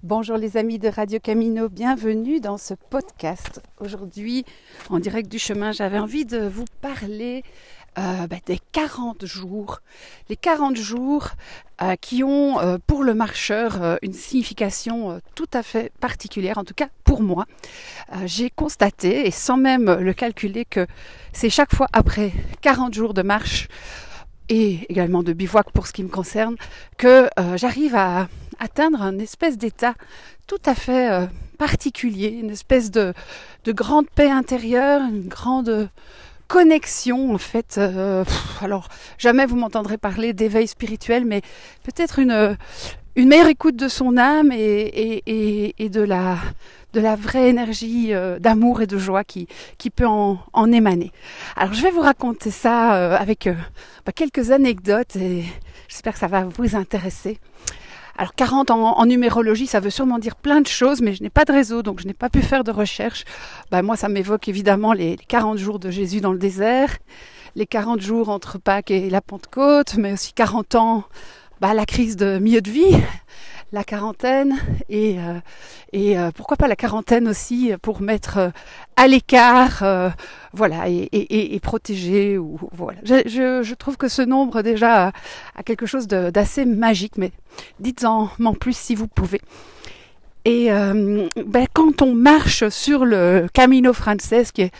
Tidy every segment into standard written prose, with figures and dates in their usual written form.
Bonjour les amis de Radio Camino, bienvenue dans ce podcast. Aujourd'hui, en direct du chemin, j'avais envie de vous parler des 40 jours. Les 40 jours qui ont pour le marcheur une signification tout à fait particulière, en tout cas pour moi. J'ai constaté, et sans même le calculer, que c'est chaque fois après 40 jours de marche et également de bivouac pour ce qui me concerne, que j'arrive à atteindre un espèce d'état tout à fait particulier, une espèce de grande paix intérieure, une grande connexion en fait. Alors jamais vous m'entendrez parler d'éveil spirituel, mais peut-être une meilleure écoute de son âme et de la vraie énergie d'amour et de joie qui peut en émaner. Alors je vais vous raconter ça avec quelques anecdotes et j'espère que ça va vous intéresser. Alors 40 en numérologie, ça veut sûrement dire plein de choses, mais je n'ai pas de réseau, donc je n'ai pas pu faire de recherche. Moi, ça m'évoque évidemment les 40 jours de Jésus dans le désert, les 40 jours entre Pâques et la Pentecôte, mais aussi 40 ans, la crise de milieu de vie, la quarantaine, et pourquoi pas la quarantaine aussi pour mettre à l'écart, et protéger. Voilà. Je trouve que ce nombre déjà a quelque chose d'assez magique, mais dites-en plus si vous pouvez. Et quand on marche sur le Camino Frances, qui est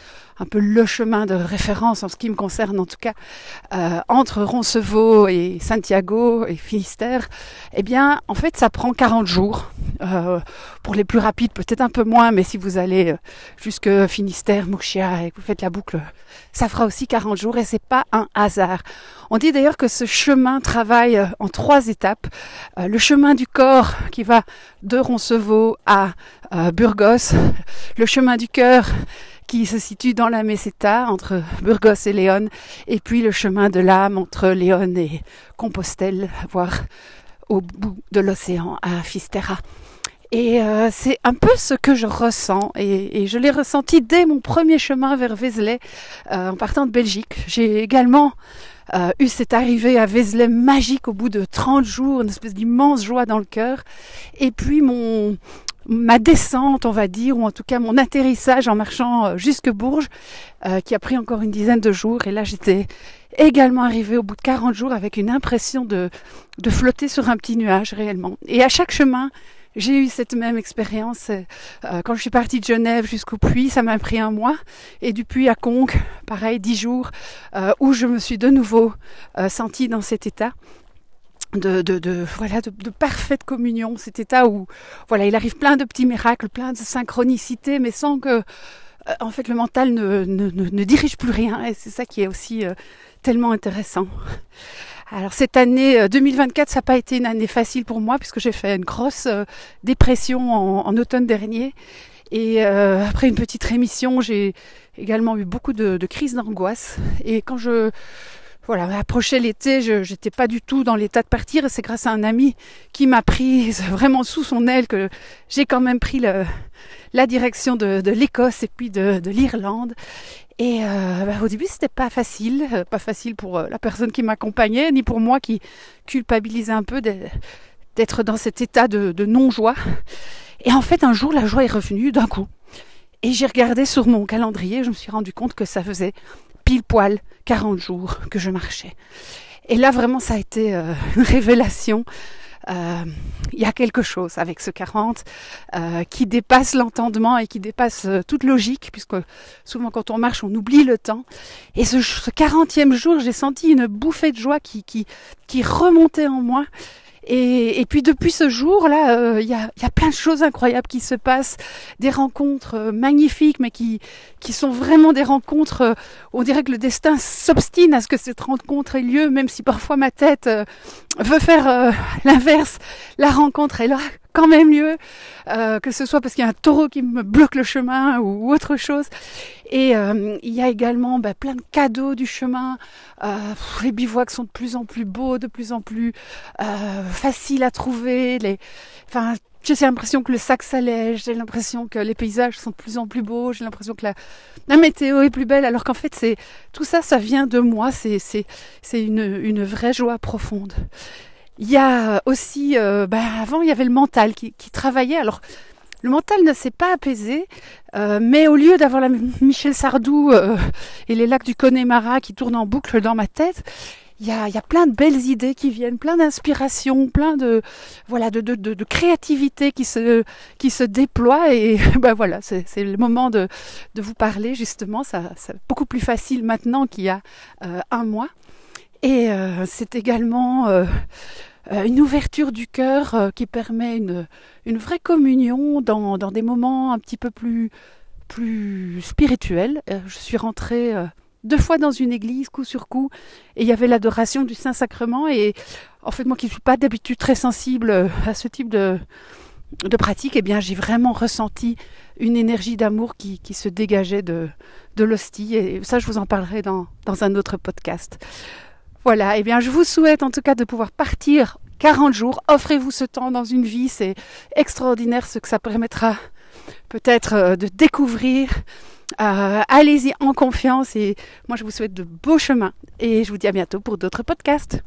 un peu le chemin de référence en ce qui me concerne en tout cas, entre Roncevaux et Santiago et Finistère, en fait ça prend 40 jours. Pour les plus rapides, peut-être un peu moins, mais si vous allez jusque Finistère, Murcia et que vous faites la boucle, ça fera aussi 40 jours et c'est pas un hasard. On dit d'ailleurs que ce chemin travaille en 3 étapes. Le chemin du corps qui va de Roncevaux à Burgos, le chemin du cœur qui se situe dans la Meseta, entre Burgos et Léon, et puis le chemin de l'âme entre Léon et Compostelle, voire au bout de l'océan à Fisterra. Et c'est un peu ce que je ressens, et je l'ai ressenti dès mon premier chemin vers Vézelay, en partant de Belgique. J'ai également eu cette arrivée à Vézelay magique au bout de 30 jours, une espèce d'immense joie dans le cœur, et puis ma descente, on va dire, ou en tout cas mon atterrissage en marchant jusque Bourges, qui a pris encore une dizaine de jours. Et là, j'étais également arrivée au bout de 40 jours avec une impression de flotter sur un petit nuage réellement. Et à chaque chemin, j'ai eu cette même expérience. Quand je suis partie de Genève jusqu'au Puy, ça m'a pris 1 mois. Et du Puy à Conques, pareil, 10 jours, où je me suis de nouveau sentie dans cet état de parfaite communion, cet état où il arrive plein de petits miracles, plein de synchronicité, mais sans que en fait le mental ne dirige plus rien, et c'est ça qui est aussi tellement intéressant. Alors cette année 2024, ça n'a pas été une année facile pour moi puisque j'ai fait une grosse dépression en automne dernier, et après une petite rémission, j'ai également eu beaucoup de crises d'angoisse, et quand approchait l'été, je n'étais pas du tout dans l'état de partir, et c'est grâce à un ami qui m'a prise vraiment sous son aile que j'ai quand même pris la direction de l'Écosse et puis de l'Irlande. Et au début, c'était pas facile pour la personne qui m'accompagnait, ni pour moi qui culpabilisais un peu d'être dans cet état de non-joie. Et en fait, un jour, la joie est revenue d'un coup. Et j'ai regardé sur mon calendrier, je me suis rendu compte que ça faisait pile poil 40 jours que je marchais. Et là, vraiment, ça a été une révélation. Il y a quelque chose avec ce 40 qui dépasse l'entendement et qui dépasse toute logique, puisque souvent quand on marche, on oublie le temps. Et ce 40e jour, j'ai senti une bouffée de joie qui remontait en moi. Et puis depuis ce jour-là, il y a plein de choses incroyables qui se passent, des rencontres magnifiques, mais qui sont vraiment des rencontres, on dirait que le destin s'obstine à ce que cette rencontre ait lieu, même si parfois ma tête veut faire l'inverse. La rencontre est là quand même lieu, que ce soit parce qu'il y a un taureau qui me bloque le chemin ou autre chose. Et il y a également plein de cadeaux du chemin. Les bivouacs sont de plus en plus beaux, de plus en plus faciles à trouver. J'ai l'impression que le sac s'allège, j'ai l'impression que les paysages sont de plus en plus beaux, j'ai l'impression que la météo est plus belle, alors qu'en fait tout ça vient de moi, c'est une vraie joie profonde. Il y a aussi, avant il y avait le mental qui travaillait. Alors le mental ne s'est pas apaisé, mais au lieu d'avoir la Michel Sardou et les lacs du Connemara qui tournent en boucle dans ma tête, il y a plein de belles idées qui viennent, plein d'inspiration, plein de créativité qui se déploie et voilà, c'est le moment de vous parler justement. C'est beaucoup plus facile maintenant qu'il y a un mois. Et c'est également une ouverture du cœur qui permet une vraie communion dans des moments un petit peu plus spirituels. Je suis rentrée 2 fois dans une église, coup sur coup, et il y avait l'adoration du Saint-Sacrement. Et en fait, moi qui ne suis pas d'habitude très sensible à ce type de pratique, eh bien, j'ai vraiment ressenti une énergie d'amour qui se dégageait de l'hostie. Et ça, je vous en parlerai dans un autre podcast. Voilà, eh bien je vous souhaite en tout cas de pouvoir partir 40 jours. Offrez-vous ce temps dans une vie, c'est extraordinaire ce que ça permettra peut-être de découvrir. Allez-y en confiance et moi je vous souhaite de beaux chemins et je vous dis à bientôt pour d'autres podcasts.